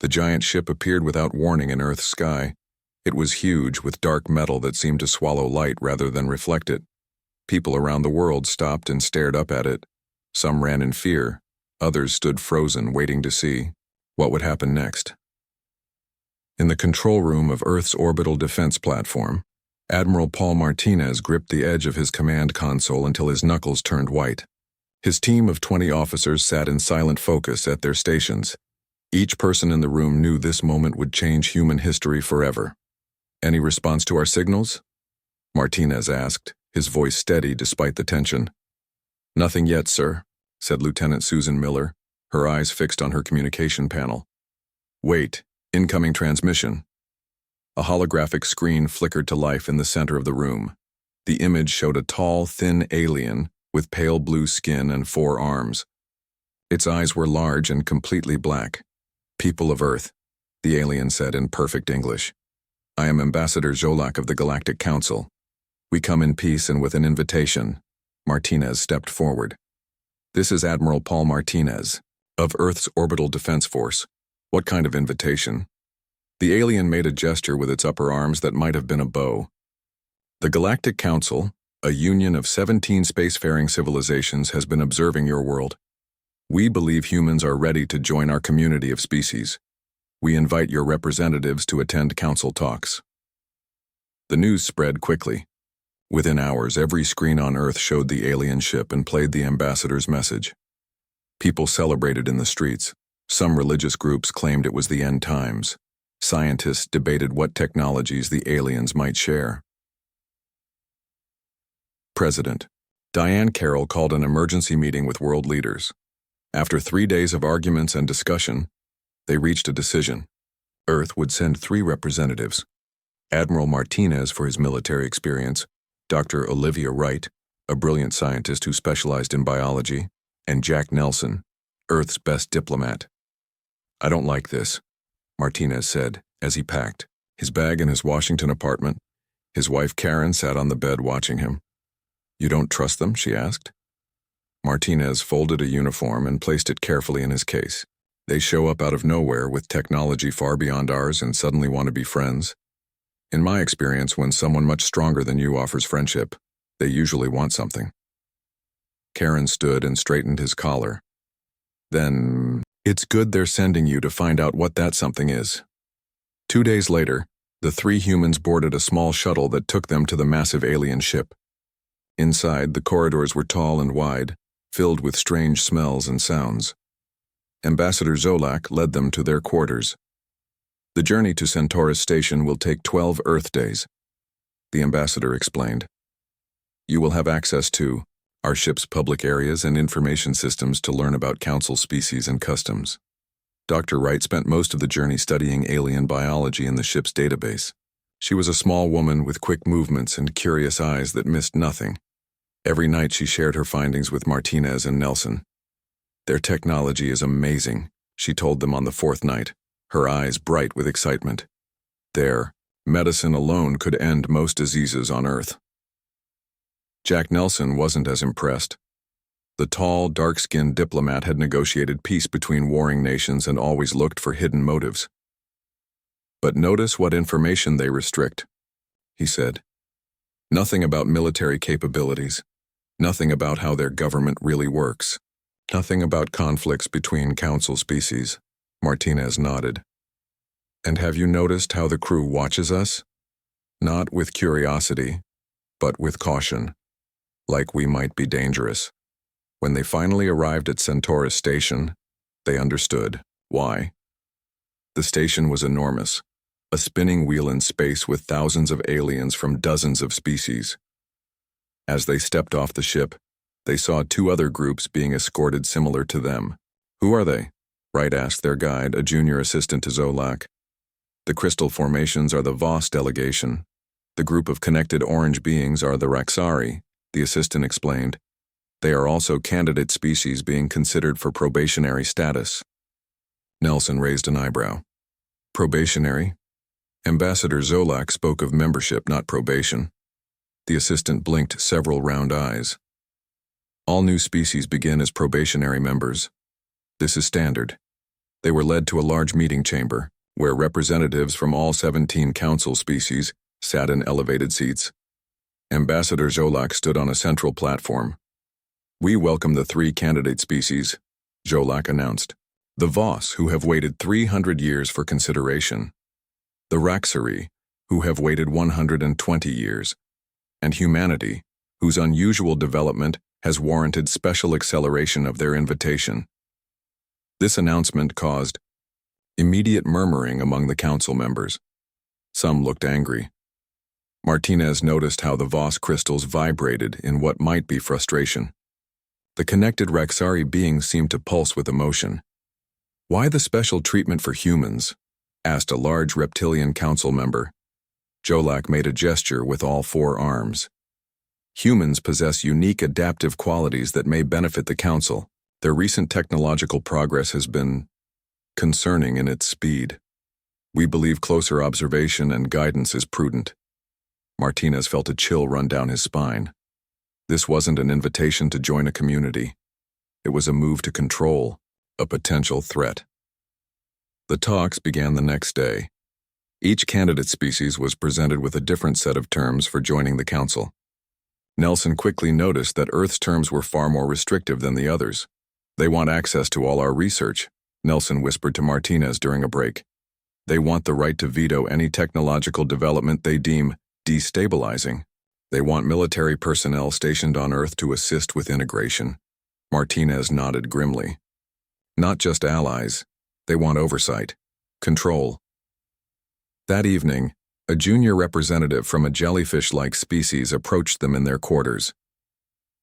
The giant ship appeared without warning in Earth's sky. It was huge, with dark metal that seemed to swallow light rather than reflect it. People around the world stopped and stared up at it. Some ran in fear. Others stood frozen, waiting to see what would happen next. In the control room of Earth's orbital defense platform, Admiral Paul Martinez gripped the edge of his command console until his knuckles turned white. His team of 20 officers sat in silent focus at their stations. Each person in the room knew this moment would change human history forever. "Any response to our signals?" Martinez asked, his voice steady despite the tension. "Nothing yet, sir," said Lieutenant Susan Miller, her eyes fixed on her communication panel. "Wait, incoming transmission." A holographic screen flickered to life in the center of the room. The image showed a tall, thin alien with pale blue skin and 4 arms. Its eyes were large and completely black. "People of Earth," the alien said in perfect English. "I am Ambassador Zolak of the Galactic Council. We come in peace and with an invitation." Martinez stepped forward. "This is Admiral Paul Martinez, of Earth's Orbital Defense Force. What kind of invitation?" The alien made a gesture with its upper arms that might have been a bow. "The Galactic Council, a union of 17 spacefaring civilizations, has been observing your world. We believe humans are ready to join our community of species. We invite your representatives to attend council talks." The news spread quickly. Within hours, every screen on Earth showed the alien ship and played the ambassador's message. People celebrated in the streets. Some religious groups claimed it was the end times. Scientists debated what technologies the aliens might share. President Diane Carroll called an emergency meeting with world leaders. After 3 days of arguments and discussion, they reached a decision. Earth would send 3 representatives: Admiral Martinez for his military experience, Dr. Olivia Wright, a brilliant scientist who specialized in biology, and Jack Nelson, Earth's best diplomat. "I don't like this," Martinez said as he packed his bag in his Washington apartment. His wife Karen sat on the bed watching him. "You don't trust them?" she asked. Martinez folded a uniform and placed it carefully in his case. "They show up out of nowhere with technology far beyond ours and suddenly want to be friends. In my experience, when someone much stronger than you offers friendship, they usually want something." Karen stood and straightened his collar. "Then it's good they're sending you to find out what that something is." 2 days later, the 3 humans boarded a small shuttle that took them to the massive alien ship. Inside, the corridors were tall and wide, filled with strange smells and sounds. Ambassador Zolak led them to their quarters. "The journey to Centaurus Station will take 12 Earth days," the ambassador explained. "You will have access to our ship's public areas and information systems to learn about council species and customs." Dr. Wright spent most of the journey studying alien biology in the ship's database. She was a small woman with quick movements and curious eyes that missed nothing. Every night she shared her findings with Martinez and Nelson. "Their technology is amazing," she told them on the 4th night, her eyes bright with excitement. "Their medicine alone could end most diseases on Earth." Jack Nelson wasn't as impressed. The tall, dark-skinned diplomat had negotiated peace between warring nations and always looked for hidden motives. "But notice what information they restrict," he said. "Nothing about military capabilities. Nothing about how their government really works. Nothing about conflicts between council species." Martinez nodded. "And have you noticed how the crew watches us? Not with curiosity, but with caution, like we might be dangerous." When they finally arrived at Centaurus Station, they understood why. The station was enormous, a spinning wheel in space with thousands of aliens from dozens of species. As they stepped off the ship, they saw 2 other groups being escorted similar to them. "Who are they?" Wright asked their guide, a junior assistant to Zolak. "The crystal formations are the Voss delegation. The group of connected orange beings are the Raxari," the assistant explained. "They are also candidate species being considered for probationary status." Nelson raised an eyebrow. "Probationary?" Ambassador Zolak spoke of membership, not probation. The assistant blinked several round eyes. "All new species begin as probationary members. This is standard. They were led to a large meeting chamber, where representatives from all 17 council species sat in elevated seats. Ambassador Jolak stood on a central platform. "We welcome the 3 candidate species," Jolak announced. "The Voss, who have waited 300 years for consideration, the Raxari, who have waited 120 years, and humanity, whose unusual development has warranted special acceleration of their invitation." This announcement caused immediate murmuring among the council members. Some looked angry. Martinez noticed how the Voss crystals vibrated in what might be frustration. The connected Raxari beings seemed to pulse with emotion. "Why the special treatment for humans?" asked a large reptilian council member. Jolak made a gesture with all 4 arms. "Humans possess unique adaptive qualities that may benefit the council. Their recent technological progress has been concerning in its speed. We believe closer observation and guidance is prudent." Martinez felt a chill run down his spine. This wasn't an invitation to join a community. It was a move to control, a potential threat. The talks began the next day. Each candidate species was presented with a different set of terms for joining the council. Nelson quickly noticed that Earth's terms were far more restrictive than the others. "They want access to all our research," Nelson whispered to Martinez during a break. "They want the right to veto any technological development they deem destabilizing. They want military personnel stationed on Earth to assist with integration." Martinez nodded grimly. "Not just allies. They want oversight, control." That evening, a junior representative from a jellyfish-like species approached them in their quarters.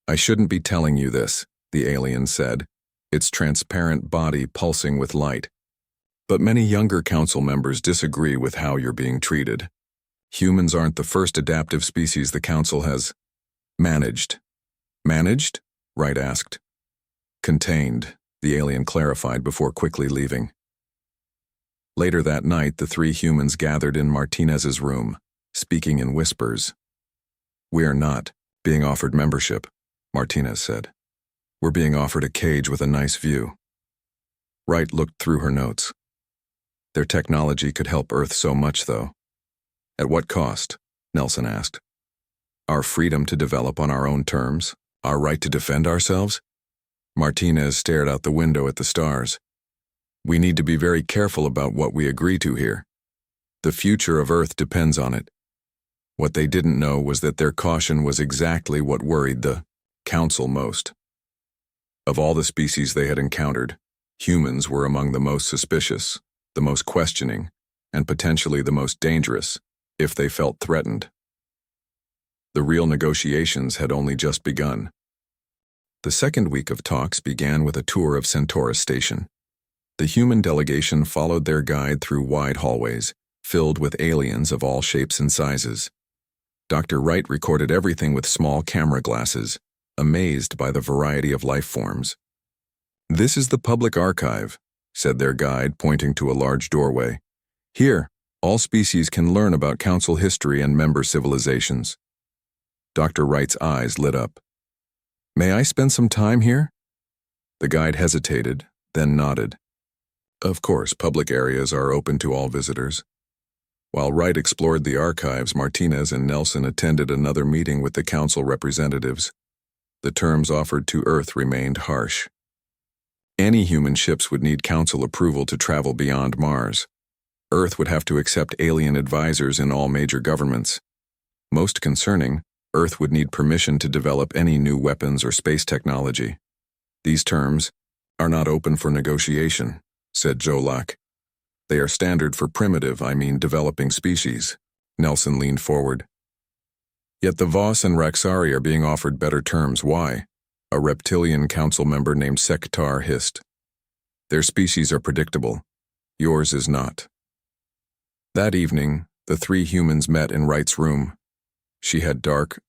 "I shouldn't be telling you this," the alien said, its transparent body pulsing with light. "But many younger council members disagree with how you're being treated. Humans aren't the first adaptive species the council has managed." "Managed?" Wright asked. "Contained," the alien clarified before quickly leaving. Later that night, the 3 humans gathered in Martinez's room, speaking in whispers. "We are not being offered membership," Martinez said. "We're being offered a cage with a nice view." Wright looked through her notes. "Their technology could help Earth so much, though." "At what cost?" Nelson asked. "Our freedom to develop on our own terms, our right to defend ourselves?" Martinez stared out the window at the stars. "We need to be very careful about what we agree to here. The future of Earth depends on it." What they didn't know was that their caution was exactly what worried the council most. Of all the species they had encountered, humans were among the most suspicious, the most questioning, and potentially the most dangerous, if they felt threatened. The real negotiations had only just begun. The second week of talks began with a tour of Centaurus Station. The human delegation followed their guide through wide hallways, filled with aliens of all shapes and sizes. Dr. Wright recorded everything with small camera glasses, amazed by the variety of life forms. "This is the public archive," said their guide, pointing to a large doorway. "Here, all species can learn about council history and member civilizations." Dr. Wright's eyes lit up. "May I spend some time here?" The guide hesitated, then nodded. "Of course, public areas are open to all visitors." While Wright explored the archives, Martinez and Nelson attended another meeting with the council representatives. The terms offered to Earth remained harsh. Any human ships would need council approval to travel beyond Mars. Earth would have to accept alien advisors in all major governments. Most concerning, Earth would need permission to develop any new weapons or space technology. "These terms are not open for negotiation," said Jolak. "They are standard for developing species." Nelson leaned forward. "Yet the Voss and Raxari are being offered better terms. Why?" A reptilian council member named Sektar hissed. "Their species are predictable. Yours is not." That evening, the 3 humans met in Wright's room. She had dark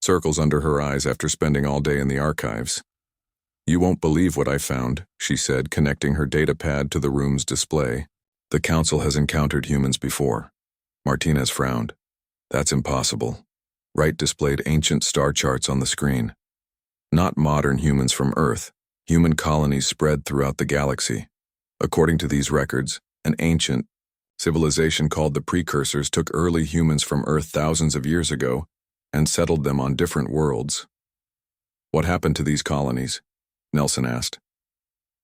circles under her eyes after spending all day in the archives. "You won't believe what I found," she said, connecting her datapad to the room's display. "The council has encountered humans before." Martinez frowned. "That's impossible." Wright displayed ancient star charts on the screen. "Not modern humans from Earth, human colonies spread throughout the galaxy. According to these records, an ancient civilization called the Precursors took early humans from Earth thousands of years ago and settled them on different worlds. What happened to these colonies? Nelson asked.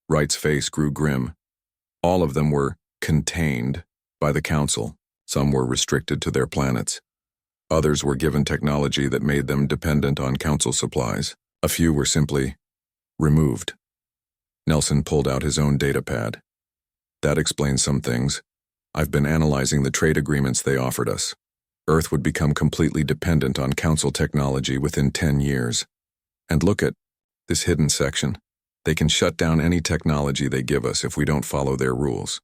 Wright's face grew grim. All of them were contained by the Council. Some were restricted to their planets. Others were given technology that made them dependent on Council supplies. A few were simply removed. Nelson pulled out his own datapad. That explains some things. I've been analyzing the trade agreements they offered us. Earth would become completely dependent on Council technology within 10 years. And look at this hidden section. They can shut down any technology they give us if we don't follow their rules.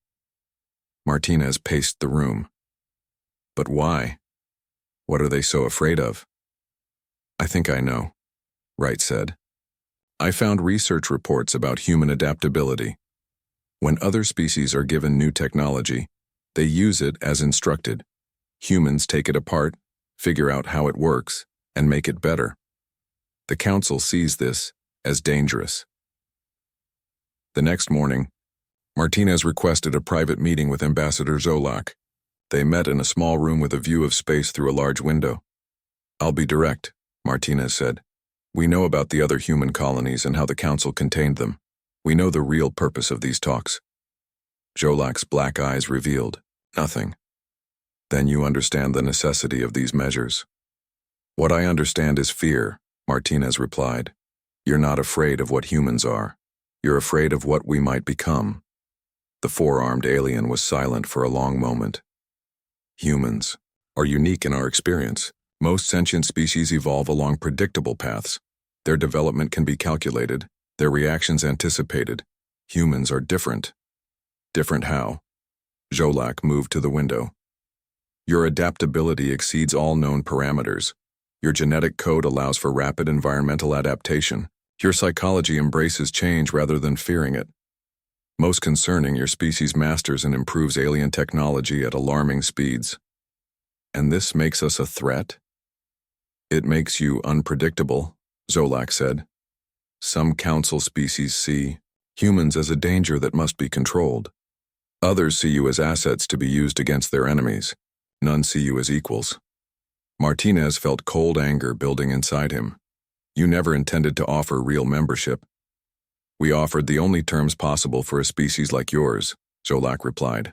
Martinez paced the room. But why? What are they so afraid of? I think I know, Wright said. I found research reports about human adaptability. When other species are given new technology, they use it as instructed. Humans take it apart, figure out how it works, and make it better. The Council sees this as dangerous. The next morning, Martinez requested a private meeting with Ambassador Zolak. They met in a small room with a view of space through a large window. I'll be direct, Martinez said. We know about the other human colonies and how the Council contained them. We know the real purpose of these talks. Zolak's black eyes revealed nothing. Then you understand the necessity of these measures. What I understand is fear, Martinez replied. You're not afraid of what humans are. You're afraid of what we might become. The four-armed alien was silent for a long moment. Humans are unique in our experience. Most sentient species evolve along predictable paths. Their development can be calculated, their reactions anticipated. Humans are different. Different how? Zolak moved to the window. Your adaptability exceeds all known parameters. Your genetic code allows for rapid environmental adaptation. Your psychology embraces change rather than fearing it. Most concerning, your species masters and improves alien technology at alarming speeds. And this makes us a threat? It makes you unpredictable, Zolak said. Some Council species see humans as a danger that must be controlled. Others see you as assets to be used against their enemies. None see you as equals. Martinez felt cold anger building inside him. You never intended to offer real membership. We offered the only terms possible for a species like yours, Zolak replied.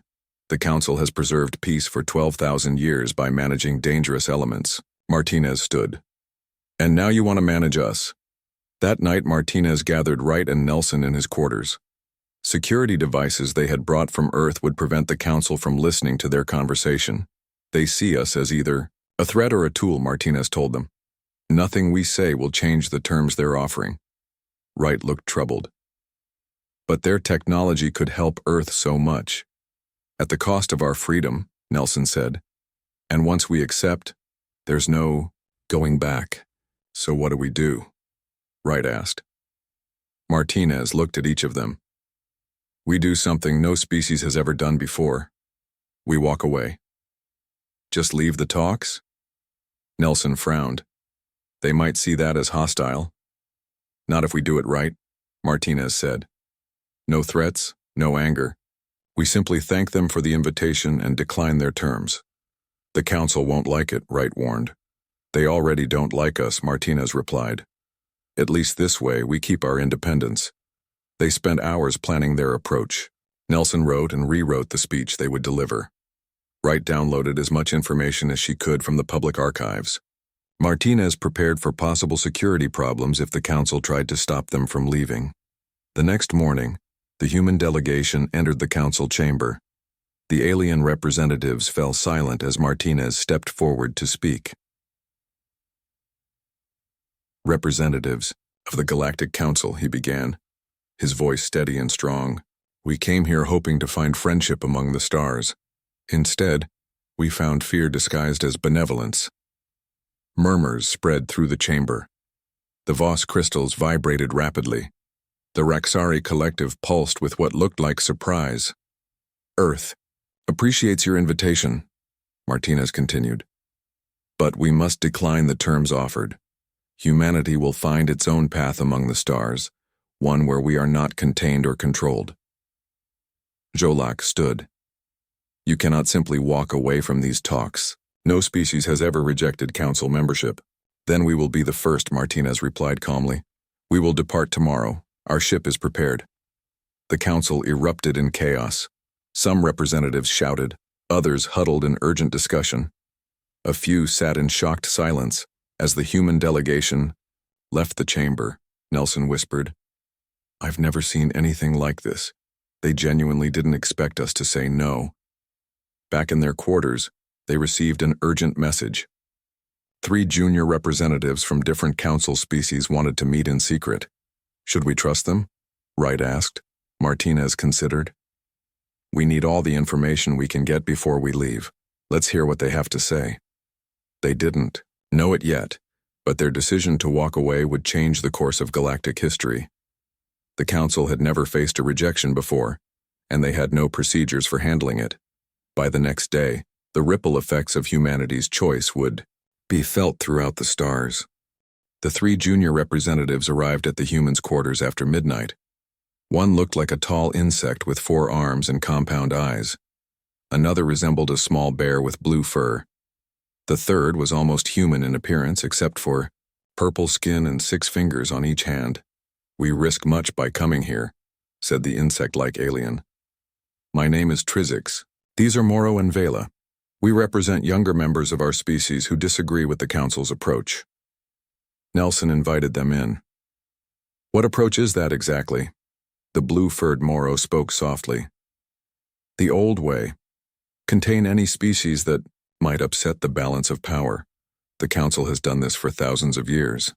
The Council has preserved peace for 12,000 years by managing dangerous elements. Martinez stood. And now you want to manage us. That night, Martinez gathered Wright and Nelson in his quarters. Security devices they had brought from Earth would prevent the Council from listening to their conversation. They see us as either a threat or a tool, Martinez told them. Nothing we say will change the terms they're offering. Wright looked troubled. But their technology could help Earth so much. At the cost of our freedom, Nelson said. And once we accept, there's no going back. So what do we do? Wright asked. Martinez looked at each of them. We do something no species has ever done before. We walk away. Just leave the talks? Nelson frowned. They might see that as hostile. Not if we do it right, Martinez said. No threats, no anger. We simply thank them for the invitation and decline their terms. The Council won't like it, Wright warned. They already don't like us, Martinez replied. At least this way we keep our independence. They spent hours planning their approach. Nelson wrote and rewrote the speech they would deliver. Wright downloaded as much information as she could from the public archives. Martinez prepared for possible security problems if the Council tried to stop them from leaving. The next morning, the human delegation entered the Council chamber. The alien representatives fell silent as Martinez stepped forward to speak. Representatives of the Galactic Council, he began, his voice steady and strong. We came here hoping to find friendship among the stars. Instead, we found fear disguised as benevolence. Murmurs spread through the chamber. The Voss crystals vibrated rapidly. The Raxari collective pulsed with what looked like surprise. Earth appreciates your invitation, Martinez continued. But we must decline the terms offered. Humanity will find its own path among the stars, one where we are not contained or controlled. Zolak stood. You cannot simply walk away from these talks. No species has ever rejected council membership. Then we will be the first, Martinez replied calmly. We will depart tomorrow. Our ship is prepared. The council erupted in chaos. Some representatives shouted, others huddled in urgent discussion. A few sat in shocked silence as the human delegation left the chamber. Nelson whispered, I've never seen anything like this. They genuinely didn't expect us to say no. Back in their quarters, they received an urgent message. 3 junior representatives from different council species wanted to meet in secret. Should we trust them? Wright asked. Martinez considered. We need all the information we can get before we leave. Let's hear what they have to say. They didn't know it yet, but their decision to walk away would change the course of galactic history. The council had never faced a rejection before, and they had no procedures for handling it. By the next day, the ripple effects of humanity's choice would be felt throughout the stars. The 3 junior representatives arrived at the humans' quarters after midnight. One looked like a tall insect with 4 arms and compound eyes. Another resembled a small bear with blue fur. The third was almost human in appearance except for purple skin and 6 fingers on each hand. We risk much by coming here, said the insect-like alien. My name is Trizix. These are Moro and Vela. We represent younger members of our species who disagree with the council's approach. Nelson invited them in. What approach is that exactly? The blue-furred Moro spoke softly. The old way. Contain any species that might upset the balance of power. The council has done this for thousands of years.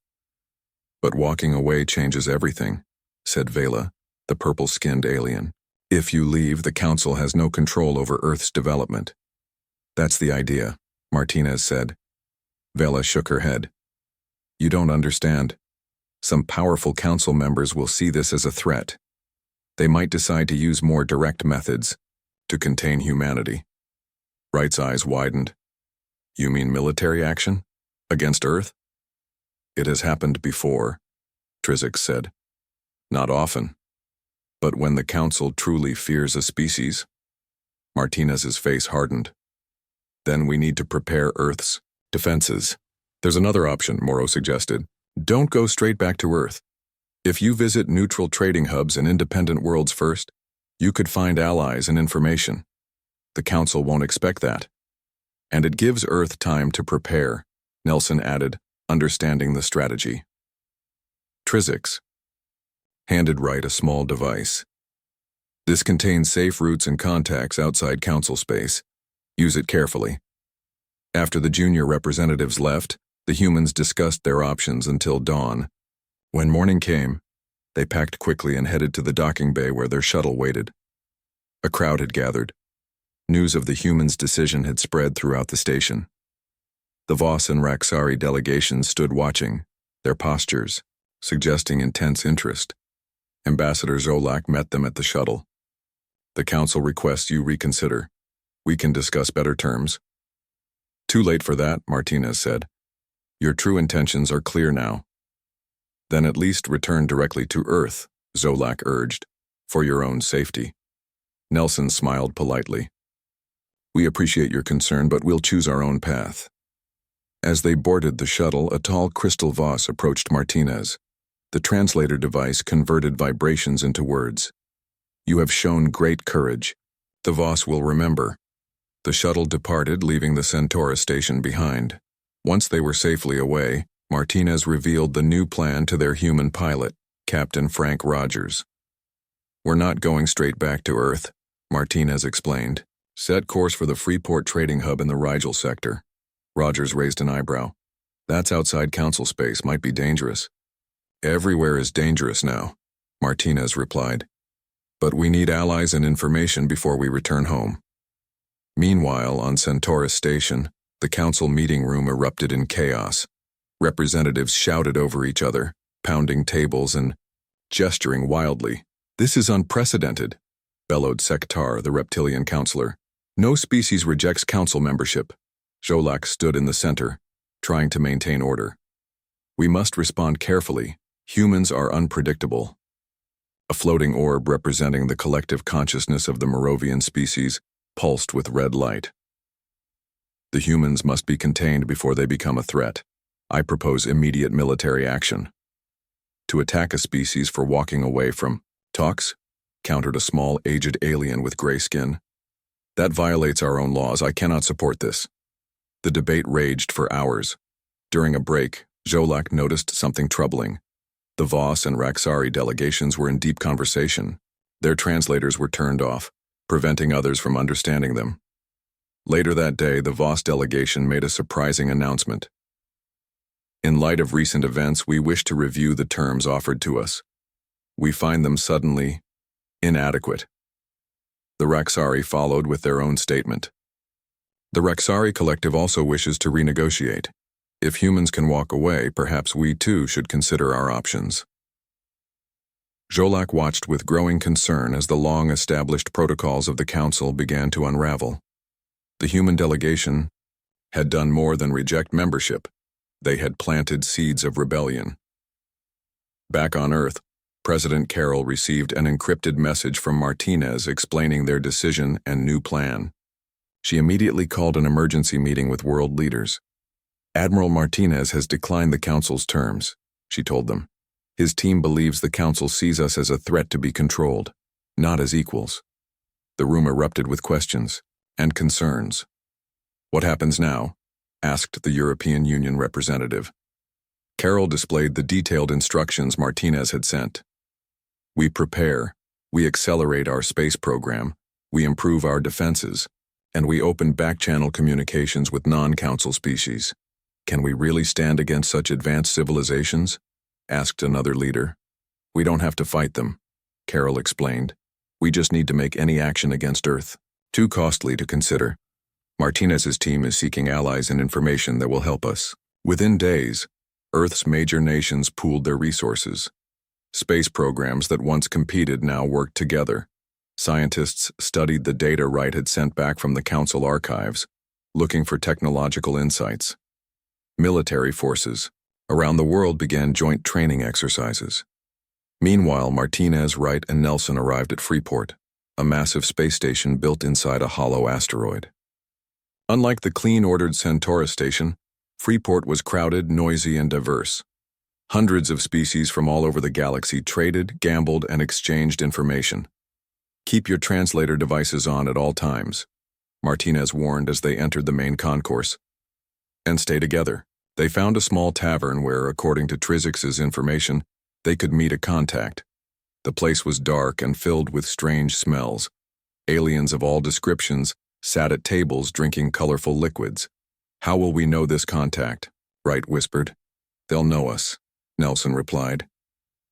But walking away changes everything, said Vela, the purple-skinned alien. If you leave, the council has no control over Earth's development. That's the idea, Martinez said. Vela shook her head. You don't understand. Some powerful council members will see this as a threat. They might decide to use more direct methods to contain humanity. Wright's eyes widened. You mean military action? Against Earth? It has happened before, Trizix said. Not often. But when the council truly fears a species, Martinez's face hardened. Then we need to prepare Earth's defenses. There's another option, Moro suggested. Don't go straight back to Earth. If you visit neutral trading hubs and independent worlds first, you could find allies and information. The council won't expect that. And it gives Earth time to prepare, Nelson added, understanding the strategy. Trizix handed Wright a small device. This contains safe routes and contacts outside council space. Use it carefully. After the junior representatives left, the humans discussed their options until dawn. When morning came, they packed quickly and headed to the docking bay where their shuttle waited. A crowd had gathered. News of the humans' decision had spread throughout the station. The Voss and Raxari delegations stood watching, their postures suggesting intense interest. Ambassador Zolak met them at the shuttle. The council requests you reconsider. We can discuss better terms. Too late for that, Martinez said. Your true intentions are clear now. Then at least return directly to Earth, Zolak urged, for your own safety. Nelson smiled politely. We appreciate your concern, but we'll choose our own path. As they boarded the shuttle, a tall crystal Voss approached Martinez. The translator device converted vibrations into words. You have shown great courage. The Voss will remember. The shuttle departed, leaving the Centaurus station behind. Once they were safely away, Martinez revealed the new plan to their human pilot, Captain Frank Rogers. We're not going straight back to Earth, Martinez explained. Set course for the Freeport trading hub in the Rigel sector. Rogers raised an eyebrow. That's outside council space, might be dangerous. Everywhere is dangerous now, Martinez replied. But we need allies and information before we return home. Meanwhile, on Centaurus Station, the council meeting room erupted in chaos. Representatives shouted over each other, pounding tables and gesturing wildly. This is unprecedented, bellowed Sektar, the reptilian counselor. No species rejects council membership. Zolak stood in the center, trying to maintain order. We must respond carefully. Humans are unpredictable. A floating orb representing the collective consciousness of the Moravian species pulsed with red light. The humans must be contained before they become a threat. I propose immediate military action. To attack a species for walking away from talks, countered a small, aged alien with gray skin. That violates our own laws. I cannot support this. The debate raged for hours. During a break, Zolak noticed something troubling. The Voss and Raxari delegations were in deep conversation. Their translators were turned off, preventing others from understanding them. Later that day, the Voss delegation made a surprising announcement. In light of recent events, we wish to review the terms offered to us. We find them suddenly inadequate. The Raxari followed with their own statement. The Raxari collective also wishes to renegotiate. If humans can walk away, perhaps we too should consider our options. Zolak watched with growing concern as the long-established protocols of the Council began to unravel. The human delegation had done more than reject membership. They had planted seeds of rebellion. Back on Earth, President Carroll received an encrypted message from Martinez explaining their decision and new plan. She immediately called an emergency meeting with world leaders. Admiral Martinez has declined the Council's terms, she told them. His team believes the Council sees us as a threat to be controlled, not as equals. The room erupted with questions and concerns. What happens now? Asked the European Union representative. Carroll displayed the detailed instructions Martinez had sent. We prepare, we accelerate our space program, we improve our defenses, and we open back-channel communications with non-Council species. Can we really stand against such advanced civilizations? Asked another leader. We don't have to fight them, Carroll explained. We just need to make any action against Earth. Too costly to consider. Martinez's team is seeking allies and information that will help us. Within days, Earth's major nations pooled their resources. Space programs that once competed now worked together. Scientists studied the data Wright had sent back from the Council archives, looking for technological insights. Military forces around the world began joint training exercises. Meanwhile, Martinez, Wright, and Nelson arrived at Freeport, a massive space station built inside a hollow asteroid. Unlike the clean-ordered Centaurus station, Freeport was crowded, noisy, and diverse. Hundreds of species from all over the galaxy traded, gambled, and exchanged information. Keep your translator devices on at all times, Martinez warned as they entered the main concourse. And stay together. They found a small tavern where, according to Trizix's information, they could meet a contact. The place was dark and filled with strange smells. Aliens of all descriptions sat at tables drinking colorful liquids. How will we know this contact? Wright whispered. They'll know us, Nelson replied.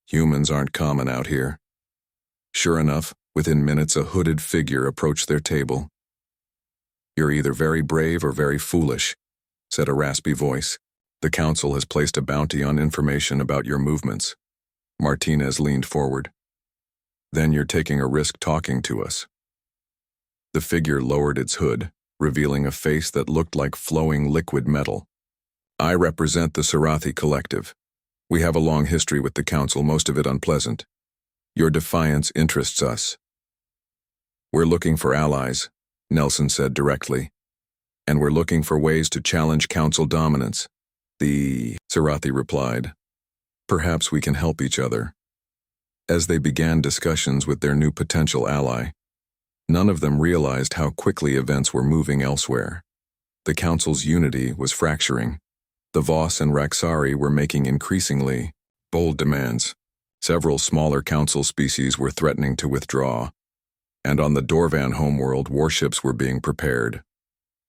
Humans aren't common out here. Sure enough, within minutes a hooded figure approached their table. You're either very brave or very foolish, said a raspy voice. The Council has placed a bounty on information about your movements. Martinez leaned forward. Then you're taking a risk talking to us. The figure lowered its hood, revealing a face that looked like flowing liquid metal. I represent the Sarathi Collective. We have a long history with the Council, most of it unpleasant. Your defiance interests us. We're looking for allies, Nelson said directly. And we're looking for ways to challenge Council dominance. The Sarathi replied. Perhaps we can help each other. As they began discussions with their new potential ally, none of them realized how quickly events were moving elsewhere. The Council's unity was fracturing. The Voss and Raxari were making increasingly bold demands. Several smaller Council species were threatening to withdraw. And on the Dorvan homeworld, warships were being prepared.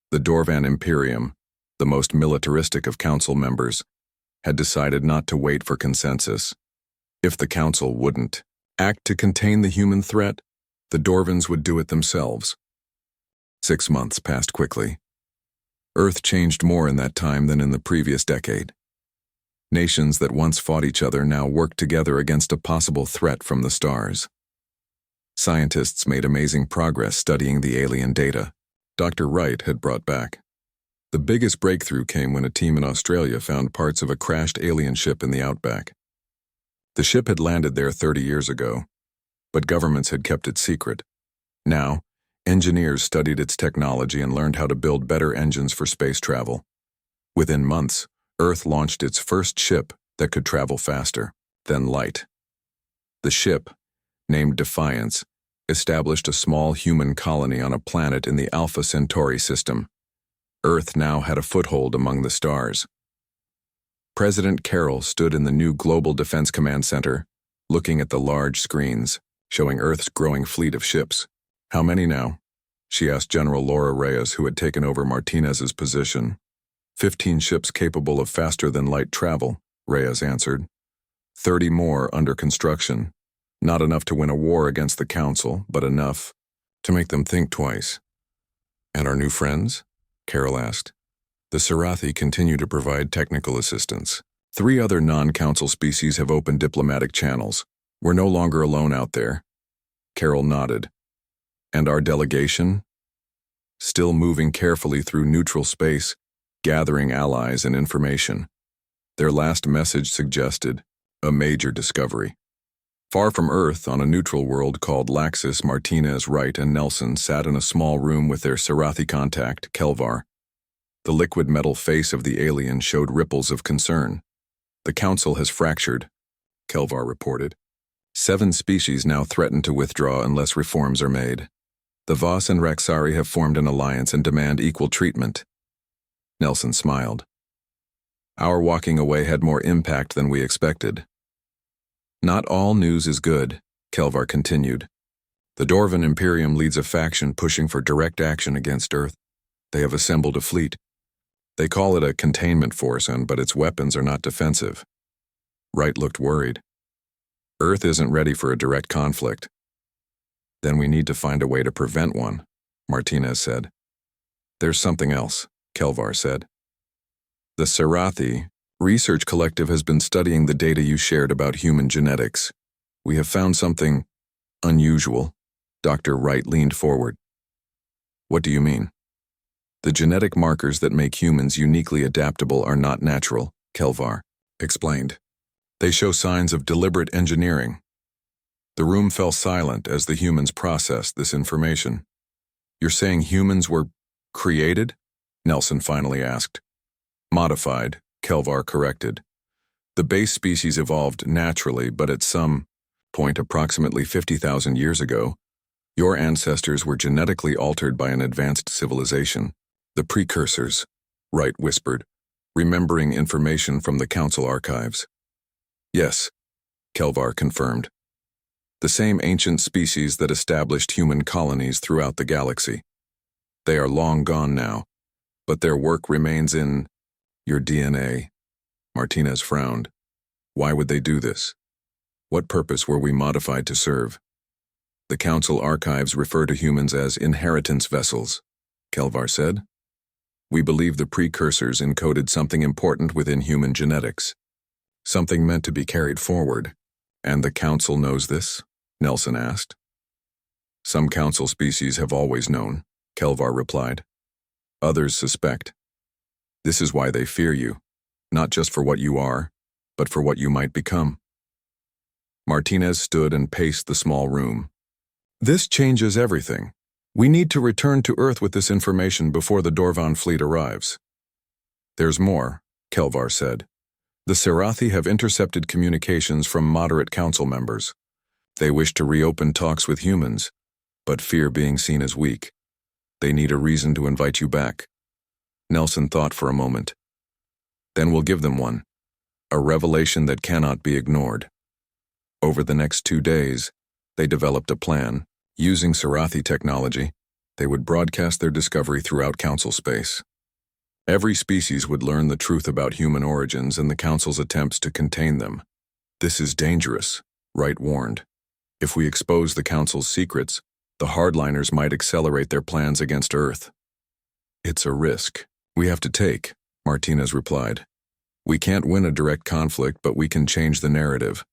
The Dorvan Imperium, the most militaristic of Council members, had decided not to wait for consensus. If the Council wouldn't act to contain the human threat, the Dorvans would do it themselves. 6 months passed quickly. Earth changed more in that time than in the previous decade. Nations that once fought each other now worked together against a possible threat from the stars. Scientists made amazing progress studying the alien data Dr. Wright had brought back. The biggest breakthrough came when a team in Australia found parts of a crashed alien ship in the outback. The ship had landed there 30 years ago, but governments had kept it secret. Now, engineers studied its technology and learned how to build better engines for space travel. Within months, Earth launched its first ship that could travel faster than light. The ship, named Defiance, established a small human colony on a planet in the Alpha Centauri system. Earth now had a foothold among the stars. President Carroll stood in the new Global Defense Command Center, looking at the large screens, showing Earth's growing fleet of ships. "How many now?" she asked General Laura Reyes, who had taken over Martinez's position. 15 ships capable of faster-than-light travel, Reyes answered. 30 more under construction. Not enough to win a war against the Council, but enough to make them think twice. "And our new friends?" Carroll asked. The Sarathi continue to provide technical assistance. 3 other non-Council species have opened diplomatic channels. We're no longer alone out there. Carroll nodded. "And our delegation?" "Still moving carefully through neutral space, gathering allies and information. Their last message suggested a major discovery." Far from Earth, on a neutral world called Laxus, Martinez, Wright, and Nelson sat in a small room with their Sarathi contact, Kelvar. The liquid metal face of the alien showed ripples of concern. "The Council has fractured," Kelvar reported. 7 species now threaten to withdraw unless reforms are made. The Voss and Raxari have formed an alliance and demand equal treatment. Nelson smiled. "Our walking away had more impact than we expected." "Not all news is good," Kelvar continued. "The Dorvan Imperium leads a faction pushing for direct action against Earth. They have assembled a fleet. They call it a containment force, but its weapons are not defensive." Wright looked worried. "Earth isn't ready for a direct conflict." "Then we need to find a way to prevent one," Martinez said. "There's something else," Kelvar said. "The Sarathi Research Collective has been studying the data you shared about human genetics. We have found something unusual." Dr. Wright leaned forward. "What do you mean?" "The genetic markers that make humans uniquely adaptable are not natural," Kelvar explained. "They show signs of deliberate engineering." The room fell silent as the humans processed this information. "You're saying humans were created?" Nelson finally asked. "Modified," Kelvar corrected. "The base species evolved naturally, but at some point approximately 50,000 years ago, your ancestors were genetically altered by an advanced civilization. The precursors," Wright whispered, remembering information from the Council archives. "Yes," Kelvar confirmed. "The same ancient species that established human colonies throughout the galaxy. They are long gone now, but their work remains in your DNA." Martinez frowned. "Why would they do this? What purpose were we modified to serve?" "The Council archives refer to humans as inheritance vessels," Kelvar said. "We believe the precursors encoded something important within human genetics. Something meant to be carried forward. And the Council knows this?" Nelson asked. "Some Council species have always known," Kelvar replied. "Others suspect. This is why they fear you, not just for what you are, but for what you might become." Martinez stood and paced the small room. "This changes everything. We need to return to Earth with this information before the Dorvan fleet arrives." "There's more," Kelvar said. "The Sarathi have intercepted communications from moderate Council members. They wish to reopen talks with humans, but fear being seen as weak. They need a reason to invite you back." Nelson thought for a moment. "Then we'll give them one. A revelation that cannot be ignored." Over the next 2 days, they developed a plan. Using Sarathi technology, they would broadcast their discovery throughout Council space. Every species would learn the truth about human origins and the Council's attempts to contain them. "This is dangerous," Wright warned. "If we expose the Council's secrets, the hardliners might accelerate their plans against Earth." "It's a risk we have to take," Martinez replied. "We can't win a direct conflict, but we can change the narrative."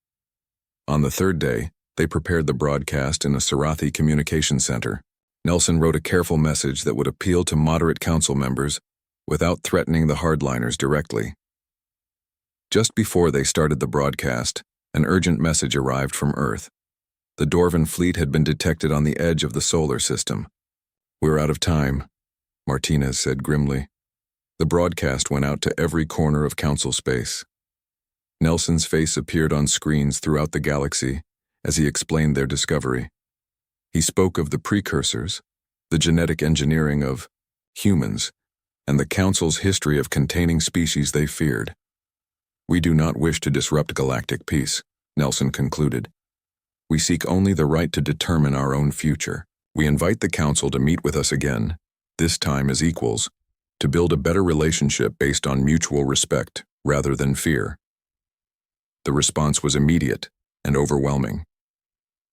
On the 3rd day, they prepared the broadcast in a Sarathi communication center. Nelson wrote a careful message that would appeal to moderate Council members without threatening the hardliners directly. Just before they started the broadcast, an urgent message arrived from Earth. The Dwarven fleet had been detected on the edge of the solar system. "We're out of time," Martinez said grimly. The broadcast went out to every corner of Council space. Nelson's face appeared on screens throughout the galaxy as he explained their discovery. He spoke of the precursors, the genetic engineering of humans, and the Council's history of containing species they feared. "We do not wish to disrupt galactic peace," Nelson concluded. "We seek only the right to determine our own future. We invite the Council to meet with us again, this time as equals, to build a better relationship based on mutual respect rather than fear." The response was immediate and overwhelming.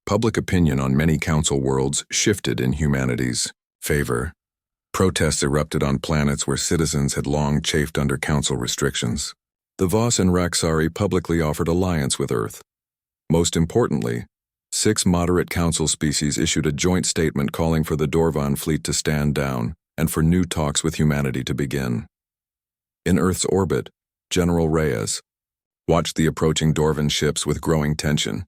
Public opinion on many Council worlds shifted in humanity's favor. Protests erupted on planets where citizens had long chafed under Council restrictions. The Voss and Raxari publicly offered alliance with Earth. Most importantly, 6 moderate Council species issued a joint statement calling for the Dorvan fleet to stand down and for new talks with humanity to begin. In Earth's orbit, General Reyes watched the approaching Dorvan ships with growing tension.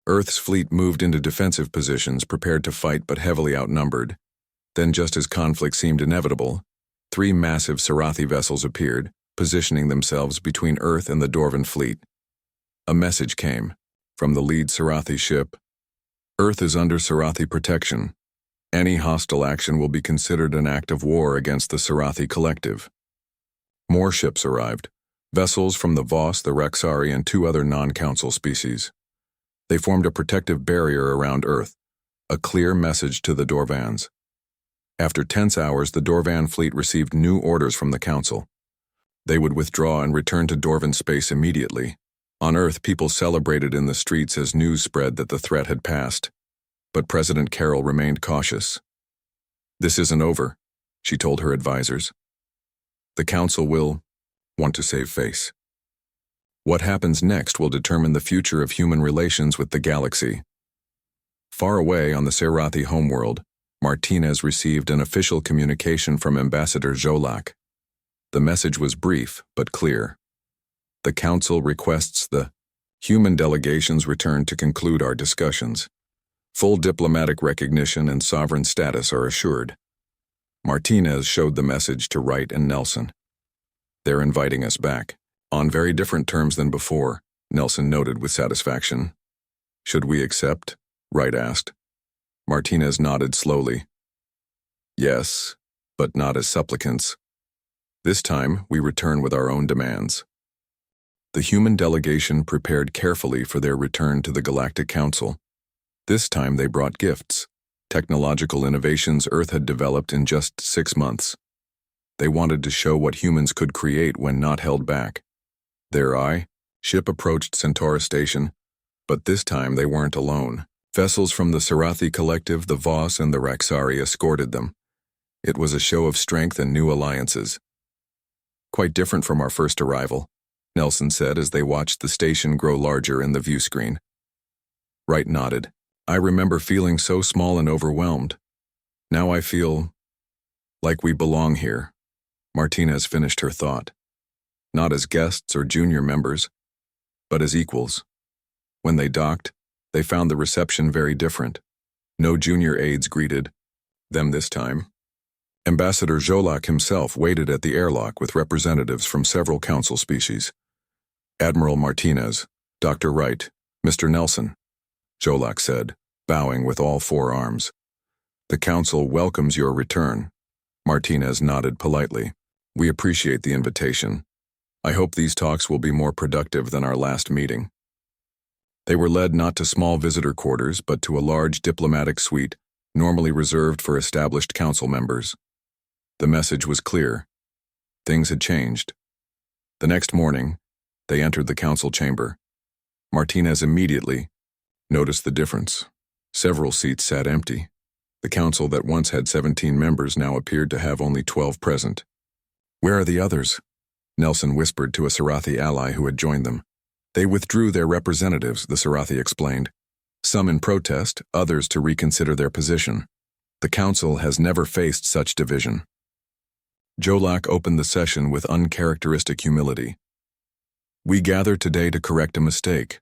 Earth's fleet moved into defensive positions, prepared to fight but heavily outnumbered. Then, just as conflict seemed inevitable, 3 massive Sarathi vessels appeared, positioning themselves between Earth and the Dorvan fleet. A message came from the lead Sarathi ship. "Earth is under Sarathi protection. Any hostile action will be considered an act of war against the Sarathi collective." More ships arrived, vessels from the Voss, the Raxari, and 2 other non-Council species. They formed a protective barrier around Earth, a clear message to the Dorvans. After tense hours, the Dorvan fleet received new orders from the Council. They would withdraw and return to Dorvan space immediately. On Earth, people celebrated in the streets as news spread that the threat had passed. But President Carroll remained cautious. "This isn't over," she told her advisors. "The Council will want to save face. What happens next will determine the future of human relations with the galaxy." Far away on the Sarathi homeworld, Martinez received an official communication from Ambassador Zolak. The message was brief but clear. "The Council requests the human delegations return to conclude our discussions. Full diplomatic recognition and sovereign status are assured." Martinez showed the message to Wright and Nelson. "They're inviting us back. On very different terms than before," Nelson noted with satisfaction. "Should we accept?" Wright asked. Martinez nodded slowly. "Yes, but not as supplicants. This time, we return with our own demands." The human delegation prepared carefully for their return to the Galactic Council. This time they brought gifts, technological innovations Earth had developed in just 6 months. They wanted to show what humans could create when not held back. Their ship approached Centaurus Station, but this time they weren't alone. Vessels from the Sarathi collective, the Voss, and the Raxari escorted them. It was a show of strength and new alliances. "Quite different from our first arrival," Nelson said as they watched the station grow larger in the view screen. Wright nodded. "I remember feeling so small and overwhelmed. Now I feel like we belong here." Martinez finished her thought. "Not as guests or junior members, but as equals." When they docked, they found the reception very different. No junior aides greeted them this time. Ambassador Zolak himself waited at the airlock with representatives from several Council species. "Admiral Martinez, Dr. Wright, Mr. Nelson," Zolak said, bowing with all 4 arms. "The Council welcomes your return." Martinez nodded politely. "We appreciate the invitation. I hope these talks will be more productive than our last meeting." They were led not to small visitor quarters, but to a large diplomatic suite, normally reserved for established Council members. The message was clear. Things had changed. The next morning, they entered the Council chamber. Martinez immediately noticed the difference. Several seats sat empty. The Council that once had 17 members now appeared to have only 12 present. "Where are the others?" Nelson whispered to a Sarathi ally who had joined them. "They withdrew their representatives," the Sarathi explained. "Some in protest, others to reconsider their position. The Council has never faced such division." Zolak opened the session with uncharacteristic humility. "We gather today to correct a mistake.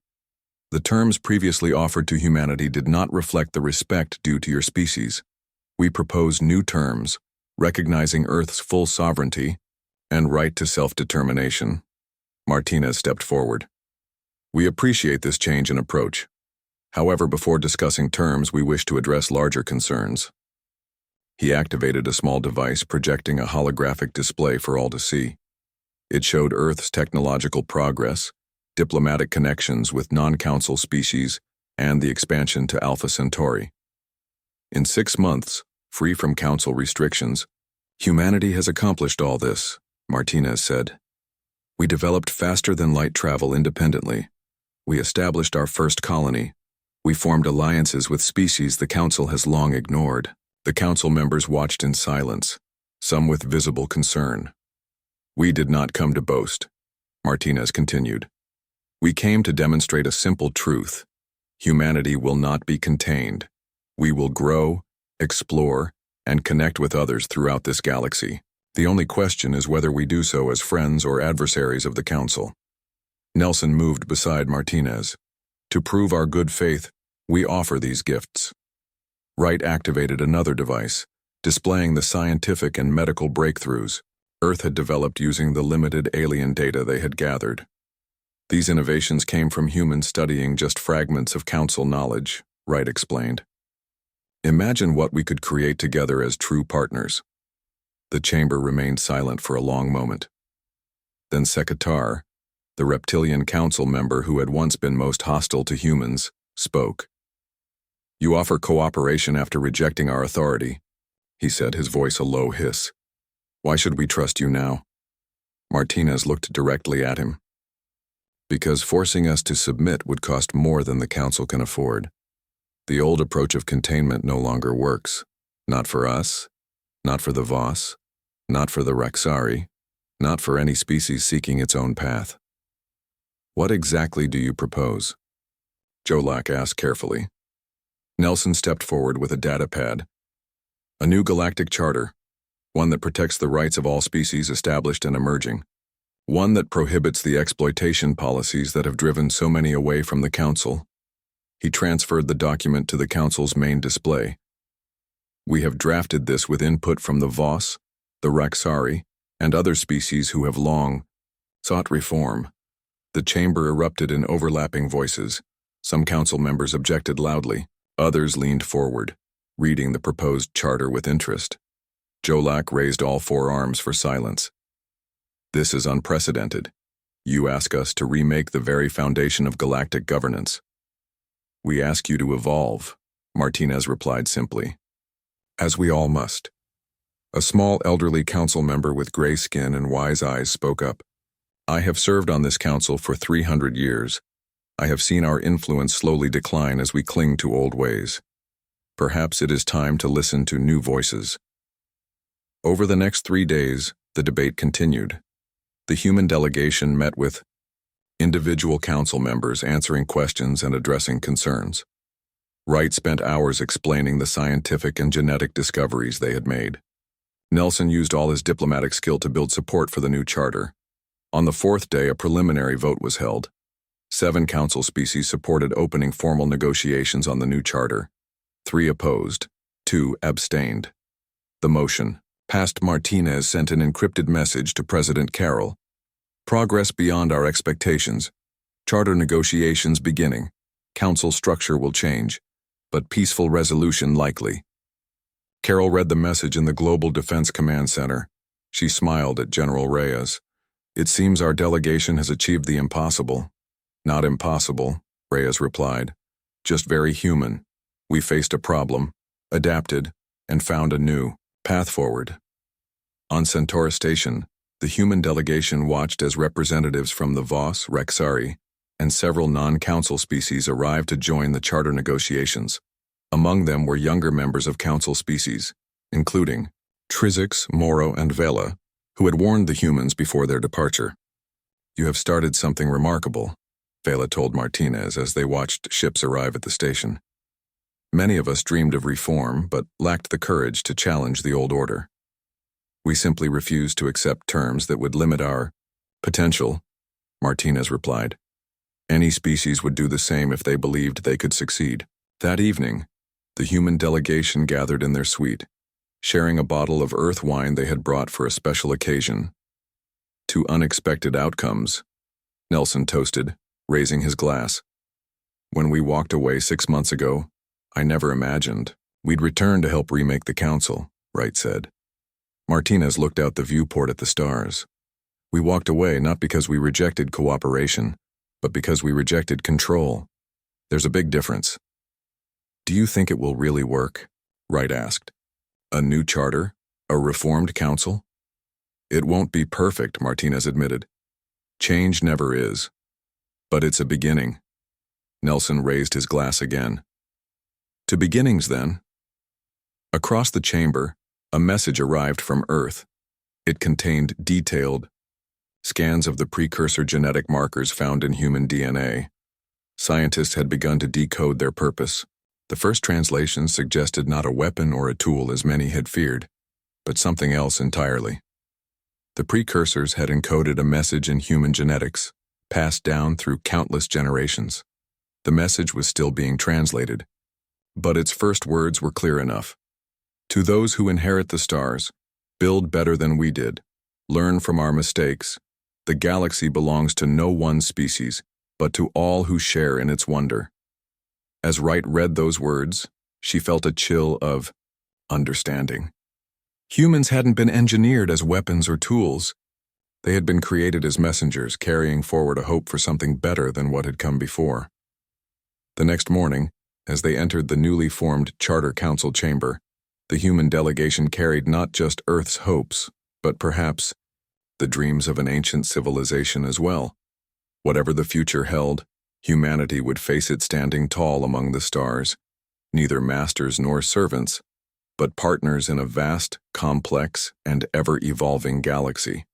The terms previously offered to humanity did not reflect the respect due to your species. We propose new terms, recognizing Earth's full sovereignty and right to self-determination. Martinez stepped forward. We appreciate this change in approach. However, before discussing terms, we wish to address larger concerns. He activated a small device projecting a holographic display for all to see. It showed Earth's technological progress, diplomatic connections with non-council species, and the expansion to Alpha Centauri. In 6 months, free from council restrictions, humanity has accomplished all this, Martinez said. We developed faster-than-light travel independently. We established our first colony. We formed alliances with species the council has long ignored. The council members watched in silence, some with visible concern. We did not come to boast, Martinez continued. We came to demonstrate a simple truth. Humanity will not be contained. We will grow, explore, and connect with others throughout this galaxy. The only question is whether we do so as friends or adversaries of the council. Nelson moved beside Martinez. To prove our good faith, we offer these gifts. Wright activated another device, displaying the scientific and medical breakthroughs Earth had developed using the limited alien data they had gathered. These innovations came from humans studying just fragments of council knowledge, Wright explained. Imagine what we could create together as true partners. The chamber remained silent for a long moment. Then Sekatar, the reptilian council member who had once been most hostile to humans, spoke. You offer cooperation after rejecting our authority, he said, his voice a low hiss. Why should we trust you now? Martinez looked directly at him. Because forcing us to submit would cost more than the council can afford. The old approach of containment no longer works. Not for us, not for the Voss, not for the Raxari, not for any species seeking its own path. What exactly do you propose? Jolak asked carefully. Nelson stepped forward with a data pad. A new galactic charter, one that protects the rights of all species established and emerging, one that prohibits the exploitation policies that have driven so many away from the council. He transferred the document to the council's main display. We have drafted this with input from the Voss, the Raxari, and other species who have long sought reform. The chamber erupted in overlapping voices. Some council members objected loudly. Others leaned forward, reading the proposed charter with interest. Jolak raised all 4 arms for silence. This is unprecedented. You ask us to remake the very foundation of galactic governance. We ask you to evolve, Martinez replied simply. As we all must. A small elderly council member with gray skin and wise eyes spoke up. I have served on this council for 300 years. I have seen our influence slowly decline as we cling to old ways. Perhaps it is time to listen to new voices. Over the next 3 days, the debate continued. The human delegation met with individual council members answering questions and addressing concerns. Wright spent hours explaining the scientific and genetic discoveries they had made. Nelson used all his diplomatic skill to build support for the new charter. On the 4th day, a preliminary vote was held. 7 council species supported opening formal negotiations on the new charter. 3 opposed. 2 abstained. The motion, passed. Martinez sent an encrypted message to President Carroll. Progress beyond our expectations. Charter negotiations beginning. Council structure will change, but peaceful resolution likely. Carroll read the message in the Global Defense Command Center. She smiled at General Reyes. It seems our delegation has achieved the impossible. Not impossible, Reyes replied. Just very human. We faced a problem, adapted, and found a new path forward. On Centaur Station, the human delegation watched as representatives from the Voss, Raxari, and several non-council species arrived to join the charter negotiations. Among them were younger members of council species, including Trizix, Moro, and Vela, who had warned the humans before their departure. You have started something remarkable, Vela told Martinez as they watched ships arrive at the station. Many of us dreamed of reform, but lacked the courage to challenge the old order. We simply refused to accept terms that would limit our potential, Martinez replied. Any species would do the same if they believed they could succeed. That evening, the human delegation gathered in their suite, sharing a bottle of earth wine they had brought for a special occasion. To unexpected outcomes, Nelson toasted, raising his glass. When we walked away 6 months ago, I never imagined we'd return to help remake the council, Wright said. Martinez looked out the viewport at the stars. We walked away not because we rejected cooperation, but because we rejected control. There's a big difference. Do you think it will really work? Wright asked. A new charter? A reformed council? It won't be perfect, Martinez admitted. Change never is. But it's a beginning. Nelson raised his glass again. To beginnings, then. Across the chamber, a message arrived from Earth. It contained detailed scans of the precursor genetic markers found in human DNA. Scientists had begun to decode their purpose. The first translations suggested not a weapon or a tool as many had feared, but something else entirely. The precursors had encoded a message in human genetics, passed down through countless generations. The message was still being translated, but its first words were clear enough. To those who inherit the stars, build better than we did, learn from our mistakes. The galaxy belongs to no one species, but to all who share in its wonder. As Wright read those words, she felt a chill of understanding. Humans hadn't been engineered as weapons or tools. They had been created as messengers, carrying forward a hope for something better than what had come before. The next morning, as they entered the newly formed Charter Council chamber, the human delegation carried not just Earth's hopes, but perhaps the dreams of an ancient civilization as well. Whatever the future held, humanity would face it standing tall among the stars, neither masters nor servants, but partners in a vast, complex, and ever-evolving galaxy.